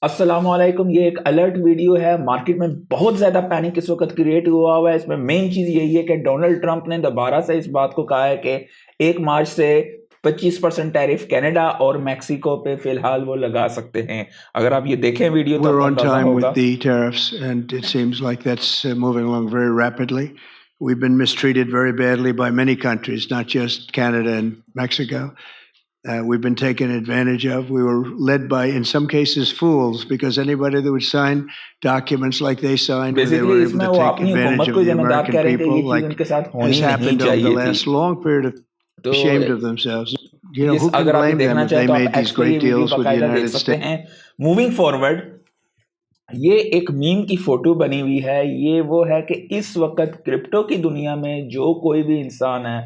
अस्सलामुअलैकुम। ये एक अलर्ट वीडियो है। मार्केट में बहुत ज़्यादा पैनिक इस वक्त क्रिएट हुआ है। इसमें मेन चीज़ यही है कि डोनाल्ड ट्रंप ने दोबारा से इस बात को कहा है कि 1 मार्च से 25% टैरिफ कनाडा और मैक्सिको पे फिलहाल वो लगा सकते हैं। अगर आप ये देखें वीडियो तो We're आपको on अंदाजा time होगा। with the tariffs, and it seems like that's moving along very rapidly. We've been mistreated very badly by many countries, not just Canada and Mexico. We've been taken advantage of. We were led by, in some cases, fools, because anybody that would sign documents like they signed, where they basically were able इसमें to वो take अपनी advantage हुकूमत of को the जिम्मेदार American कह रहे हैं कि ये people, चीज़ like उनके साथ has होनी नहीं happened over the चाहिए थी। last long period of तो ashamed of themselves. You know, इस who can अगर आप ये blame them देखना if चाहें they तो आप made these एक्स पे ये great video deals with the बाकायदा देख United सकते States? हैं। मूविंग फॉरवर्ड, ये एक मीम की फोटो बनी हुई है। ये वो है कि इस वक्त क्रिप्टो की दुनिया में जो कोई भी इंसान है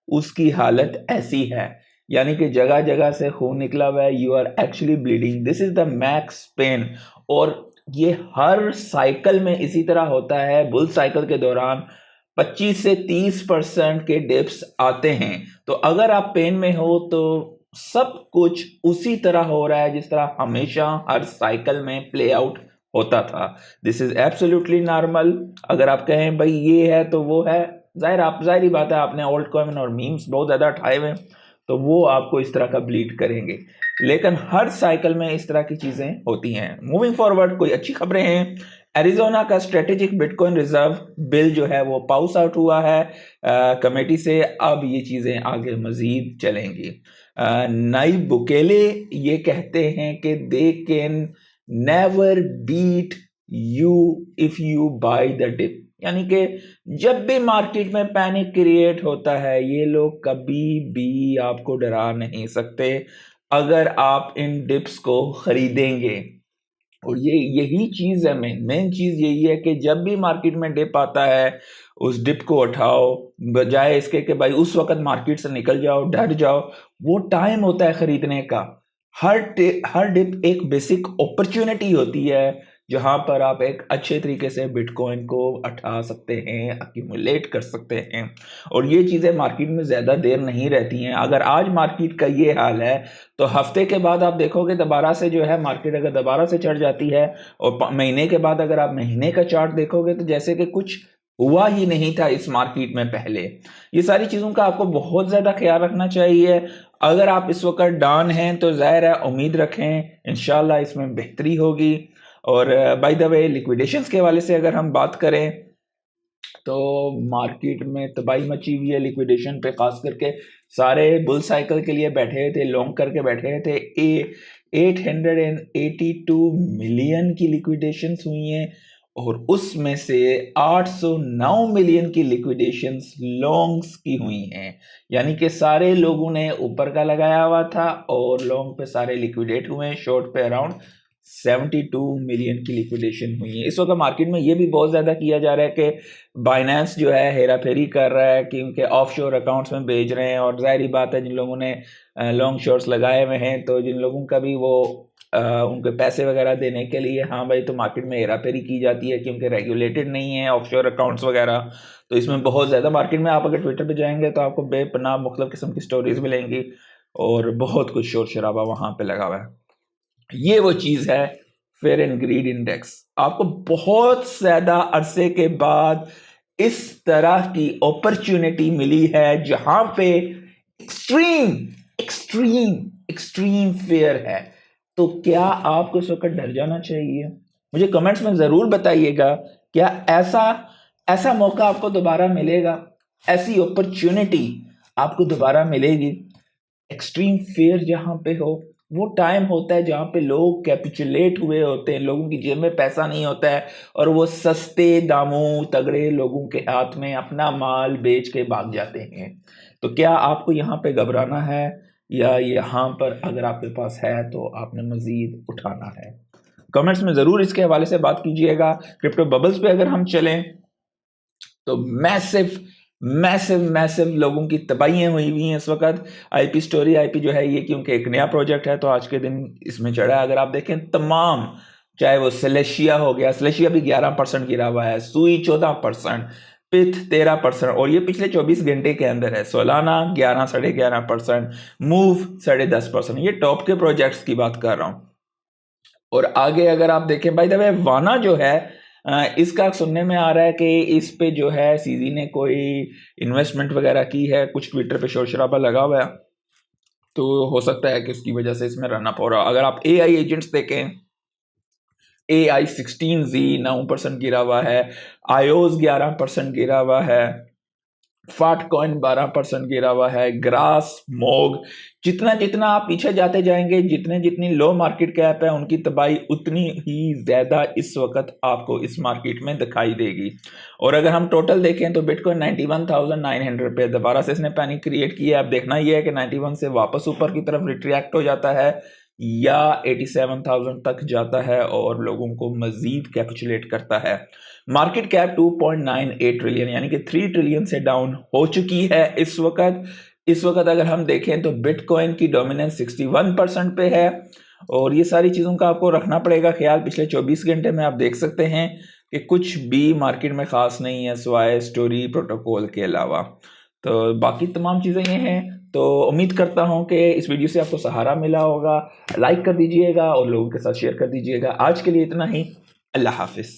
उसकी हालत ऐसी है, यानी कि जगह जगह से खून निकला हुआ है। You are actually bleeding, this is the max pain. और ये हर साइकिल में इसी तरह होता है। बुल साइकिल के दौरान 25 से 30% के डिप्स आते हैं। तो अगर आप पेन में हो तो सब कुछ उसी तरह हो रहा है जिस तरह हमेशा हर साइकिल में प्ले आउट होता था। This is absolutely normal. अगर आप कहें भाई ये है तो वो है, जाहिर ही बात है, आपने ओल्ड कॉइन और मीम्स बहुत ज़्यादा उठाए हुए तो वो आपको इस तरह का ब्लीड करेंगे। लेकिन हर साइकिल में इस तरह की चीज़ें होती हैं। मूविंग फॉरवर्ड, कोई अच्छी खबरें हैं। एरिजोना का स्ट्रेटेजिक बिटकॉइन रिजर्व बिल जो है वो पास आउट हुआ है कमेटी से। अब ये चीज़ें आगे मज़ीद चलेंगी। नाइब बुकेले ये कहते हैं कि they can never beat you if you buy the dip, यानी कि जब भी मार्केट में पैनिक क्रिएट होता है ये लोग कभी भी आपको डरा नहीं सकते अगर आप इन डिप्स को खरीदेंगे। और ये यही चीज़ है, मेन चीज़ यही है कि जब भी मार्केट में डिप आता है उस डिप को उठाओ, बजाय इसके कि भाई उस वक्त मार्केट से निकल जाओ, डर जाओ। वो टाइम होता है खरीदने का। हर डिप एक बेसिक अपॉर्चुनिटी होती है जहां पर आप एक अच्छे तरीके से बिटकॉइन को उठा सकते हैं, अक्यूमुलेट कर सकते हैं। और ये चीज़ें मार्केट में ज़्यादा देर नहीं रहती हैं। अगर आज मार्केट का ये हाल है तो हफ्ते के बाद आप देखोगे दोबारा से जो है मार्केट अगर दोबारा से चढ़ जाती है, और महीने के बाद अगर आप महीने का चार्ट देखोगे तो जैसे कि कुछ हुआ ही नहीं था इस मार्केट में पहले। ये सारी चीज़ों का आपको बहुत ज़्यादा ख्याल रखना चाहिए। अगर आप इस वक्त डाउन हैं तो जाहिर है उम्मीद रखें, इंशाल्लाह इसमें बेहतरी होगी। और बाय द वे लिक्विडेशंस के हवाले से अगर हम बात करें तो मार्केट में तबाही मची हुई है लिक्विडेशन पे। खास करके सारे बुल साइकिल के लिए बैठे थे, लॉन्ग करके बैठे थे। 882 मिलियन की लिक्विडेशंस हुई हैं और उसमें से 809 मिलियन की लिक्विडेशंस लॉन्ग्स की हुई हैं। यानी कि सारे लोगों ने ऊपर का लगाया हुआ था और लॉन्ग पे सारे लिक्विडेट हुए हैं। शॉर्ट पे अराउंड 72 मिलियन की लिक्विडेशन हुई है। इस वक्त मार्केट में ये भी बहुत ज़्यादा किया जा रहा है कि बाइनेंस जो है हेरा फेरी कर रहा है कि उनके ऑफशोर अकाउंट्स में भेज रहे हैं। और जाहिर बात है जिन लोगों ने लॉन्ग शॉर्ट्स लगाए हुए हैं तो जिन लोगों का भी वो उनके पैसे वगैरह देने के लिए, हाँ भाई, तो मार्केट में हेरा फेरी की जाती है क्योंकि रेगुलेटेड नहीं है ऑफशोर अकाउंट्स वगैरह। तो इसमें बहुत ज़्यादा मार्केट में आप अगर ट्विटर पे जाएंगे तो आपको बेपनाह मुख्तलिफ किस्म की स्टोरीज मिलेंगी और बहुत कुछ शोर शराबा वहाँ पे लगा हुआ है। ये वो चीज़ है फेयर एंड ग्रीड इंडेक्स। आपको बहुत ज़्यादा अरसे के बाद इस तरह की अपॉर्चुनिटी मिली है जहां पे एक्सट्रीम एक्सट्रीम एक्सट्रीम फेयर है। तो क्या आपको इस वक्त डर जाना चाहिए? मुझे कमेंट्स में ज़रूर बताइएगा, क्या ऐसा ऐसा मौका आपको दोबारा मिलेगा? ऐसी अपॉर्चुनिटी आपको दोबारा मिलेगी? एक्सट्रीम फेयर जहां पे हो, वो टाइम होता है जहां पे लोग कैपिचुलेट हुए होते हैं, लोगों की जेब में पैसा नहीं होता है और वो सस्ते दामों तगड़े लोगों के हाथ में अपना माल बेच के भाग जाते हैं। तो क्या आपको यहाँ पे घबराना है या यहाँ पर अगर आपके पास है तो आपने मजीद उठाना है? कमेंट्स में ज़रूर इसके हवाले से बात कीजिएगा। क्रिप्टो बबल्स पे अगर हम चलें तो मैसिव मैसिव मैसिव लोगों की तबाहियाँ हुई हुई हैं इस वक्त। आईपी स्टोरी, आईपी जो है ये क्योंकि एक नया प्रोजेक्ट है तो आज के दिन इसमें चढ़ा है। अगर आप देखें तमाम, चाहे वो सेलेशिया हो गया, सेलेशिया भी 11% गिरा हुआ है, सुई 14%, पिथ 13%, और ये पिछले 24 घंटे के अंदर है। Solana 11 11.5%, move 10.5%। ये टॉप के प्रोजेक्ट्स की बात कर रहा हूँ। और आगे अगर आप देखें, बाय द वे वाना जो है इसका सुनने में आ रहा है कि इस पे जो है सीजी ने कोई इन्वेस्टमेंट वगैरह की है, कुछ ट्विटर पे शोर शराबा लगा हुआ है, तो हो सकता है कि उसकी वजह से इसमें रन अप हो रहा। अगर आप AI एजेंट्स देखें, AI16Z 9% गिरा हुआ है, आयोस 11% गिरा हुआ है, फाटकॉइन 12% गिरा हुआ है, ग्रास, मोग, जितना जितना आप पीछे जाते जाएंगे, जितनी लो मार्केट कैप है उनकी तबाही उतनी ही ज्यादा इस वक्त आपको इस मार्केट में दिखाई देगी। और अगर हम टोटल देखें तो बिटकॉइन 91,900 पे दोबारा से इसने पैनिक क्रिएट किया। अब देखना यह है कि 91 से वापस ऊपर की तरफ रिट्रैक्ट हो जाता है या 87,000 तक जाता है और लोगों को मजीद कैपिचुलेट करता है। मार्केट कैप 2.98 ट्रिलियन यानी कि 3 ट्रिलियन से डाउन हो चुकी है इस वक्त अगर हम देखें तो बिटकॉइन की डोमिनेंस 61% पे है। और ये सारी चीज़ों का आपको रखना पड़ेगा ख्याल। पिछले 24 घंटे में आप देख सकते हैं कि कुछ भी मार्केट में ख़ास नहीं है सिवाय स्टोरी प्रोटोकॉल के अलावा। तो बाकी तमाम चीज़ें ये हैं। तो उम्मीद करता हूं कि इस वीडियो से आपको सहारा मिला होगा। लाइक कर दीजिएगा और लोगों के साथ शेयर कर दीजिएगा। आज के लिए इतना ही। अल्लाह हाफिज़।